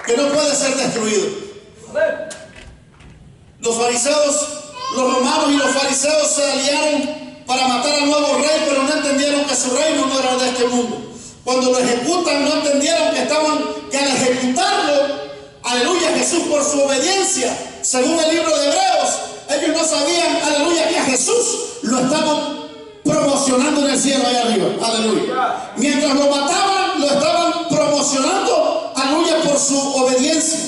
que no puede ser destruido. Los fariseos, los romanos y los fariseos se aliaron para matar al nuevo rey, pero no entendieron que su reino no era de este mundo. Cuando lo ejecutan, no entendieron que al ejecutarlo, aleluya, Jesús, por su obediencia, según el libro de Hebreos, ellos no sabían, aleluya, que a Jesús lo estaban promocionando en el cielo allá arriba, aleluya. Mientras lo mataban, lo estaban promocionando, aleluya, por su obediencia.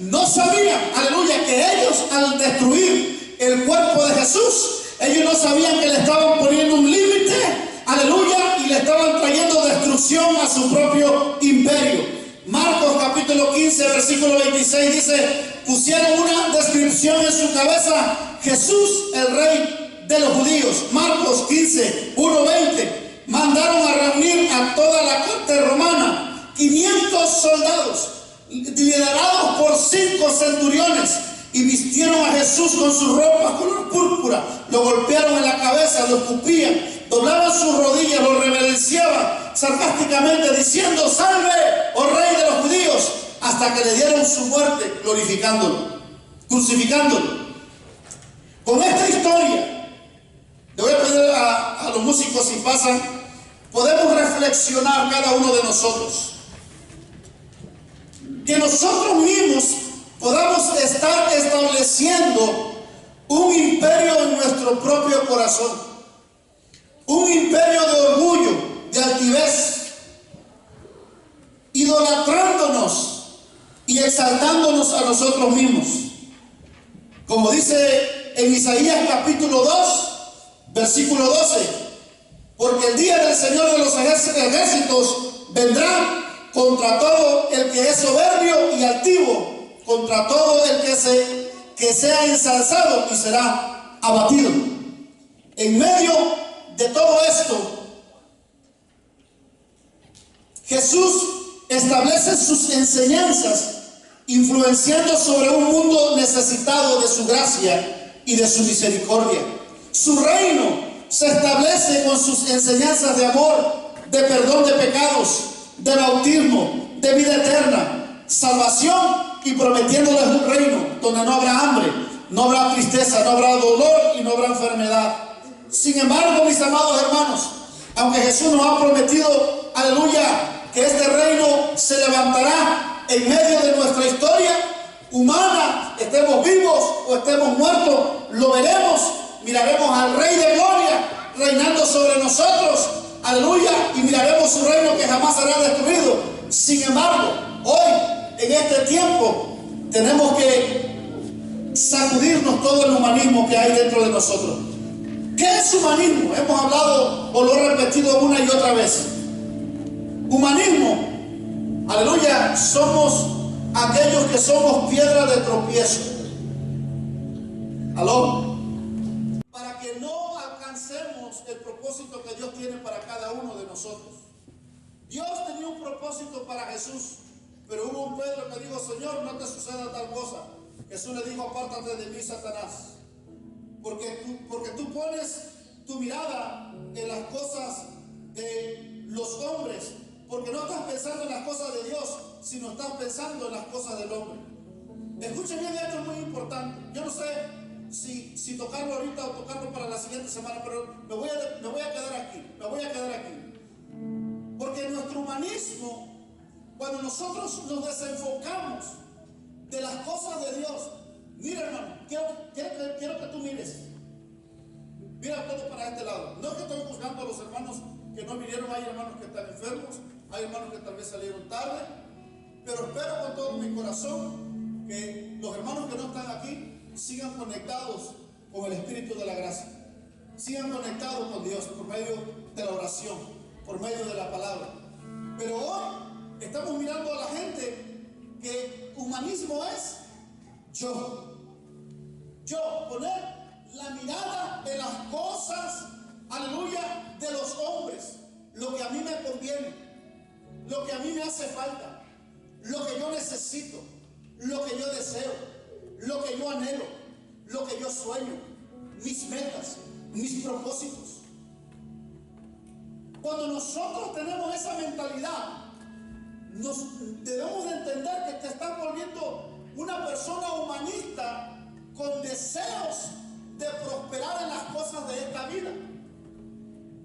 No sabían, aleluya, que ellos, al destruir el cuerpo de Jesús, ellos no sabían que le estaban poniendo un límite, aleluya, y le estaban trayendo destrucción a su propio imperio. Marcos capítulo 15, versículo 26 dice: pusieron una descripción en su cabeza: Jesús, el rey de los judíos. Marcos 15, 1-20. Mandaron a reunir a toda la corte romana, 500 soldados, liderados por 5 centuriones, y vistieron a Jesús con sus ropas color púrpura, lo golpearon en la cabeza, lo escupían, doblaban sus rodillas, lo reverenciaban sarcásticamente, diciendo: salve, oh rey de los judíos, hasta que le dieron su muerte, glorificándolo, crucificándolo. Con esta historia, le voy a pedir a los músicos, si pasan, podemos reflexionar cada uno de nosotros, que nosotros mismos podamos estar estableciendo un imperio en nuestro propio corazón, un imperio de orgullo, de altivez, idolatrándonos y exaltándonos a nosotros mismos. Como dice en Isaías capítulo 2, versículo 12, porque el día del Señor de los ejércitos vendrá contra todo el que es soberbio y altivo, contra todo el que sea ensalzado y será abatido. En medio de todo esto, Jesús establece sus enseñanzas influenciando sobre un mundo necesitado de su gracia y de su misericordia. Su reino se establece con sus enseñanzas de amor, de perdón de pecados, de bautismo, de vida eterna, salvación, y prometiéndoles un reino donde no habrá hambre, no habrá tristeza, no habrá dolor y no habrá enfermedad. Sin embargo, mis amados hermanos, aunque Jesús nos ha prometido, aleluya, que este reino se levantará en medio de nuestra historia humana, estemos vivos o estemos muertos, lo veremos, miraremos al Rey de Gloria reinando sobre nosotros, aleluya, y miraremos su reino que jamás será destruido. Sin embargo, hoy, en este tiempo, tenemos que sacudirnos todo el humanismo que hay dentro de nosotros. ¿Qué es humanismo? Hemos hablado o lo he repetido una y otra vez. Humanismo, aleluya, somos aquellos que somos piedra de tropiezo. ¿Aló? Para que no alcancemos el propósito que Dios tiene para cada uno de nosotros. Dios tenía un propósito para Jesús, pero hubo un Pedro que dijo: Señor, no te suceda tal cosa. Jesús le dijo: apártate de mí, Satanás, porque tú pones tu mirada en las cosas de los hombres, porque no estás pensando en las cosas de Dios, sino estás pensando en las cosas del hombre. Escuchen bien, esto es muy importante. Yo no sé si tocarlo ahorita o tocarlo para la siguiente semana, pero me voy a quedar aquí. Porque nuestro humanismo, cuando nosotros nos desenfocamos de las cosas de Dios, mira, hermano, quiero que tú mires. Mira todo para este lado. No es que estoy juzgando a los hermanos que no vinieron. Hay hermanos que están enfermos, hay hermanos que tal vez salieron tarde, pero espero con todo mi corazón que los hermanos que no están aquí sigan conectados con el Espíritu de la gracia, sigan conectados con Dios por medio de la oración, por medio de la palabra. Pero hoy estamos mirando a la gente que humanismo es yo, poner la mirada en las cosas, aleluya, de los hombres, lo que a mí me conviene, lo que a mí me hace falta, lo que yo necesito, lo que yo deseo, lo que yo anhelo, lo que yo sueño, mis metas, mis propósitos. Cuando nosotros tenemos esa mentalidad, nos debemos de entender que te estás volviendo una persona humanista con deseos de prosperar en las cosas de esta vida,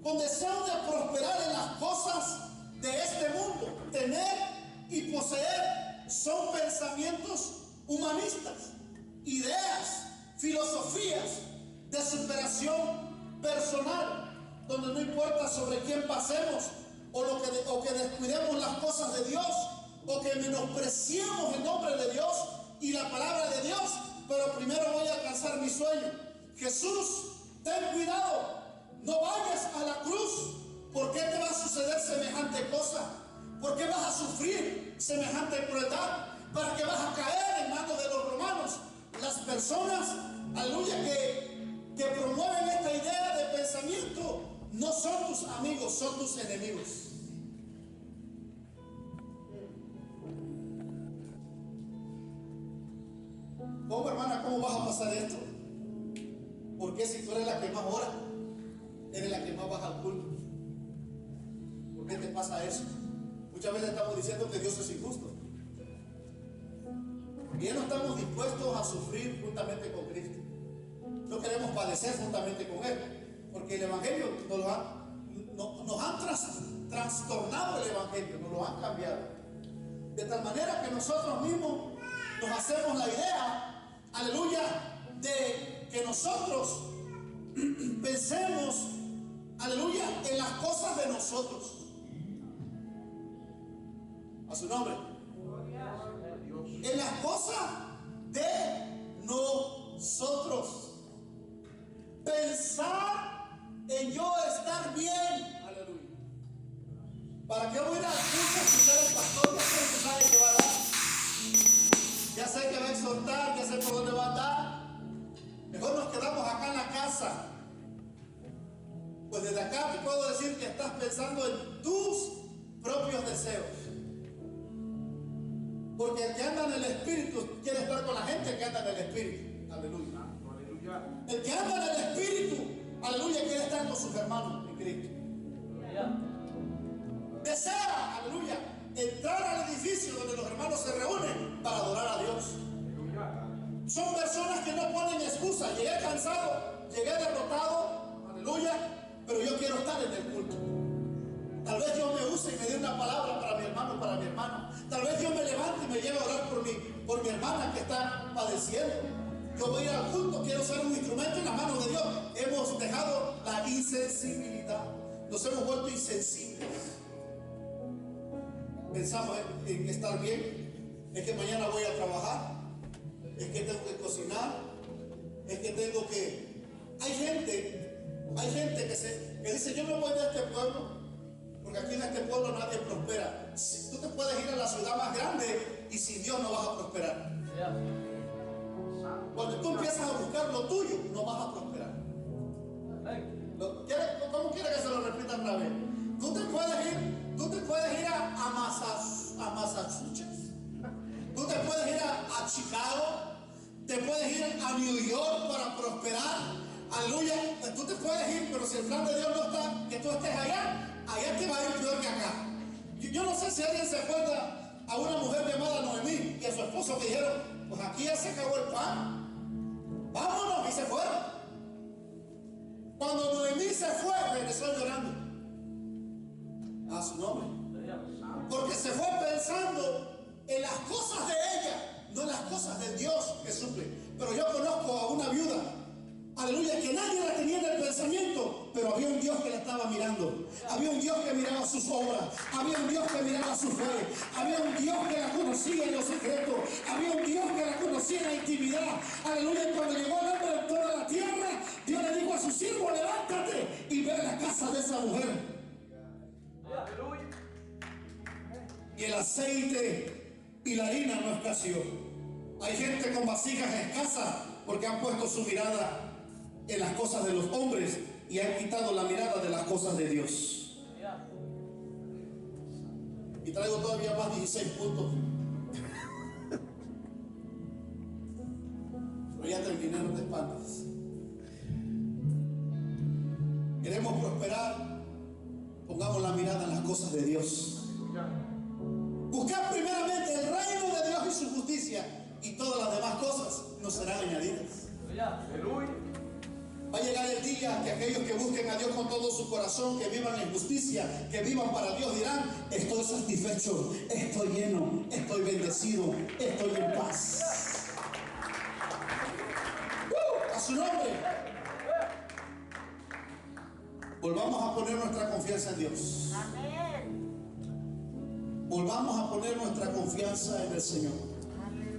con deseos de prosperar en las cosas de este mundo. Tener y poseer son pensamientos humanistas, ideas, filosofías de superación personal, donde no importa sobre quién pasemos o que descuidemos las cosas de Dios, o que menospreciemos el nombre de Dios y la palabra de Dios, pero primero voy a alcanzar mi sueño. Jesús, ten cuidado, no vayas a la cruz. ¿Por qué te va a suceder semejante cosa? ¿Por qué vas a sufrir semejante crueldad? ¿Para qué vas a caer en manos de los romanos? Las personas, aleluya, que promueven esta idea de pensamiento no son tus amigos, son tus enemigos. ¿Cómo, hermana, cómo vas a pasar esto? Porque si tú eres la que más ora, eres la que más baja al culto. ¿Por qué te pasa eso? Muchas veces estamos diciendo que Dios es injusto, porque ya no estamos dispuestos a sufrir juntamente con Cristo. No queremos padecer juntamente con Él, porque el Evangelio nos han trastornado el Evangelio, nos lo han cambiado. De tal manera que nosotros mismos nos hacemos la idea, aleluya, de que nosotros pensemos, aleluya, en las cosas de nosotros. A su nombre. En las cosas de nosotros. Pensar en yo estar bien. Aleluya. ¿Para qué voy a ir al culto a escuchar al pastor? Ya sé que sabe que va a dar. Ya sé que va a exhortar, ya sé por dónde va a andar. Mejor nos quedamos acá en la casa. Pues desde acá te puedo decir que estás pensando en tus propios deseos. Porque el que anda en el Espíritu quiere estar con la gente que anda en el Espíritu. Aleluya. El que anda en el Espíritu, aleluya, quiere estar con sus hermanos en Cristo. Desea, aleluya, entrar al edificio donde los hermanos se reúnen para adorar a Dios. Son personas que no ponen excusa. Llegué cansado, llegué derrotado, aleluya, pero yo quiero estar en el culto. Tal vez Dios me use y me dé una palabra para mi hermano, para mi hermana. Tal vez Dios me levante y me lleve a orar por mi hermana que está padeciendo. Yo voy a ir al culto, quiero ser un instrumento en las manos de Dios. Hemos dejado la insensibilidad. Nos hemos vuelto insensibles. Pensamos en estar bien. Es que mañana voy a trabajar. Es que tengo que cocinar. Es que tengo que... Hay gente que dice, yo me voy de este pueblo porque aquí en este pueblo nadie prospera. Tú te puedes ir a la ciudad más grande y sin Dios no vas a prosperar. Cuando tú empiezas a buscar lo tuyo, no vas a prosperar. ¿Cómo quieres que se lo repita una vez? Tú te puedes ir a Massachusetts. Tú te puedes ir a Chicago. Te puedes ir a New York para prosperar. Aleluya. Tú te puedes ir, pero si el plan de Dios no está, que tú estés allá te va a ir peor que acá. Yo no sé si alguien se acuerda a una mujer llamada Noemí y a su esposo que dijeron, pues aquí ya se acabó el pan. Vámonos, y se fueron. Cuando Noemí se fue, regresó llorando. A su nombre. Porque se fue pensando en las cosas de ella, no en las cosas de Dios que suple. Pero yo conozco a una viuda, aleluya, que nadie la tenía en el pensamiento, pero había un Dios que la estaba mirando. Había un Dios que miraba sus obras. Había un Dios que miraba su fe. Había un Dios que la conocía en lo secreto. Había un Dios que la conocía en la intimidad. Aleluya, y cuando llegó el hombre de toda la tierra, Dios le dijo a su siervo, levántate y ve a la casa de esa mujer. Aleluya. Y el aceite y la harina no escaseó. Hay gente con vasijas escasas porque han puesto su mirada en las cosas de los hombres y han quitado la mirada de las cosas de Dios. Y traigo todavía más 16 puntos. Pero ya terminé, no te espantes. Queremos prosperar, pongamos la mirada en las cosas de Dios. Buscar primeramente el reino de Dios y su justicia, y todas las demás cosas nos serán añadidas. Va a llegar el día que aquellos que busquen a Dios con todo su corazón, que vivan en justicia, que vivan para Dios, dirán, estoy satisfecho, estoy lleno, estoy bendecido, estoy en paz. A su nombre. Volvamos a poner nuestra confianza en Dios. Volvamos a poner nuestra confianza en el Señor.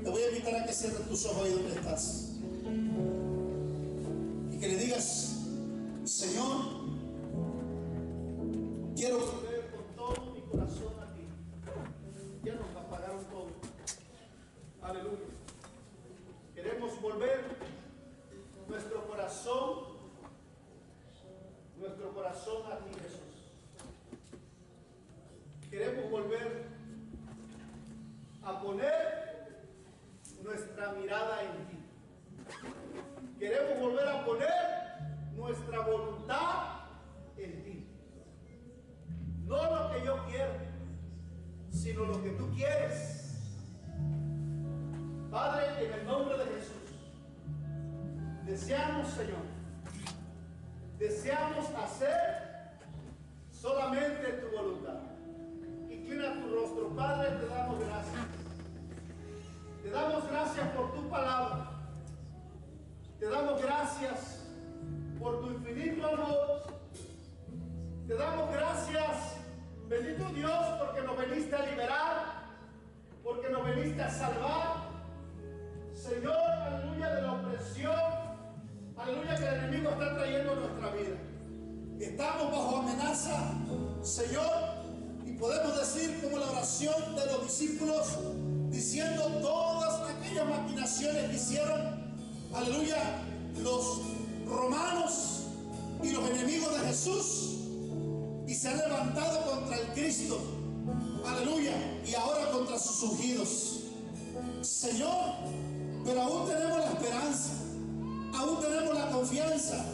Te voy a invitar a que cierres tus ojos ahí donde estás. Y que le digas, Señor, quiero volver con todo mi corazón a ti. Ya nos apagaron todo. Aleluya. Queremos volver nuestro corazón a ti, Jesús. Queremos volver a poner nuestra mirada en ti. Queremos volver a poner nuestra voluntad en ti. No lo que yo quiero, sino lo que tú quieres. Padre, en el nombre de Jesús, deseamos, Señor, deseamos hacer solamente tu voluntad. Inclina tu rostro, Padre, te damos gracias. Te damos gracias por tu palabra. Te damos gracias por tu infinito amor. Te damos gracias, bendito Dios, porque nos veniste a liberar, porque nos veniste a salvar. Señor, aleluya, de la opresión, aleluya, que el enemigo está trayendo a nuestra vida. Estamos bajo amenaza, Señor, y podemos decir como la oración de los discípulos, diciendo todas aquellas maquinaciones que hicieron, aleluya, los romanos y los enemigos de Jesús, y se han levantado contra el Cristo, aleluya, y ahora contra sus ungidos. Señor, pero aún tenemos la esperanza, aún tenemos la confianza,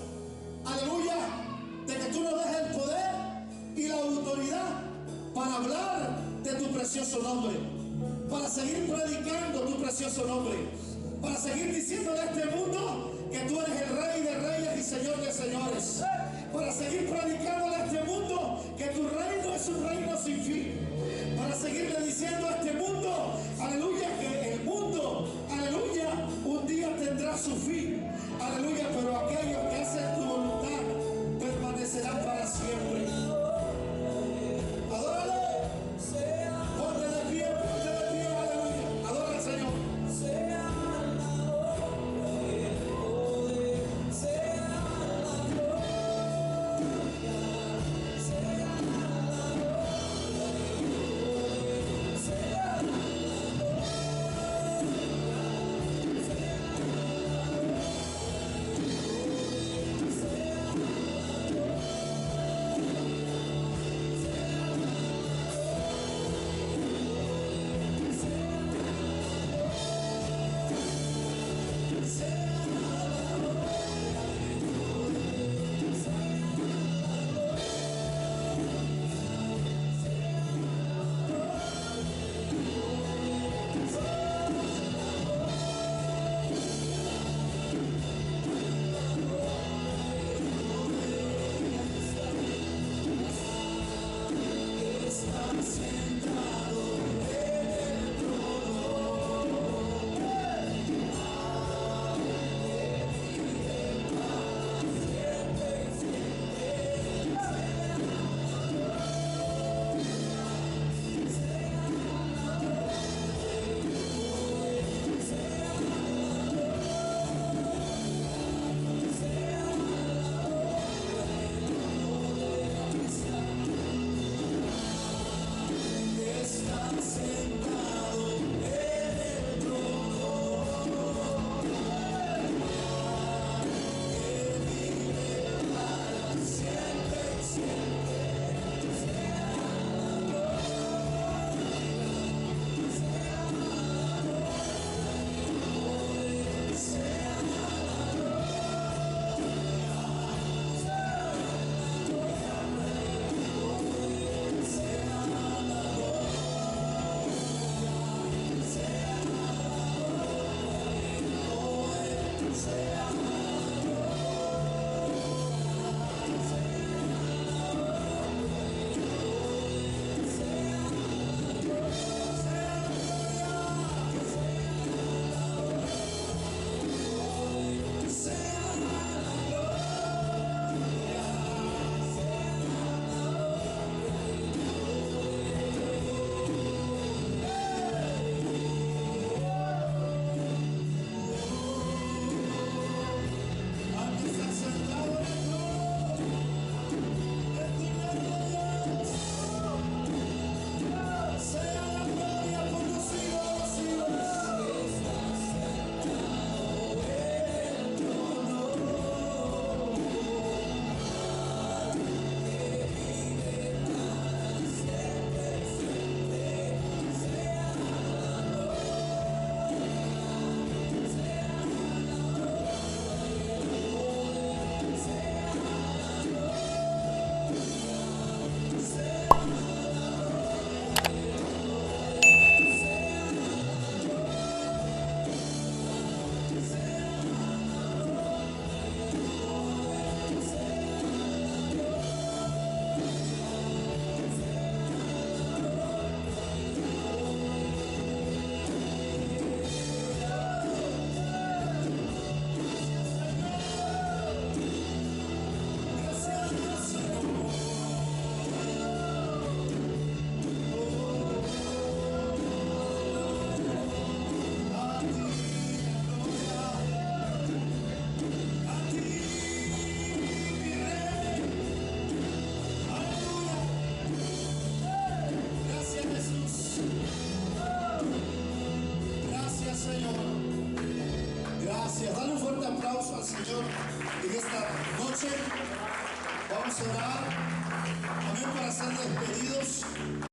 aleluya, de que tú nos des el poder y la autoridad para hablar de tu precioso nombre, para seguir predicando tu precioso nombre, para seguir diciéndole a este mundo que tú eres el Rey de Reyes y Señor de Señores, para seguir predicándole a este mundo que tu reino es un reino sin fin, para seguirle diciendo a este mundo, aleluya, que el mundo, aleluya, un día tendrá su fin, aleluya, pero aquellos que hacen tu voluntad permanecerán para siempre. Adórale, ponte de pie, aleluya, adora al Señor. noche. Vamos a orar. Amén, para ser despedidos.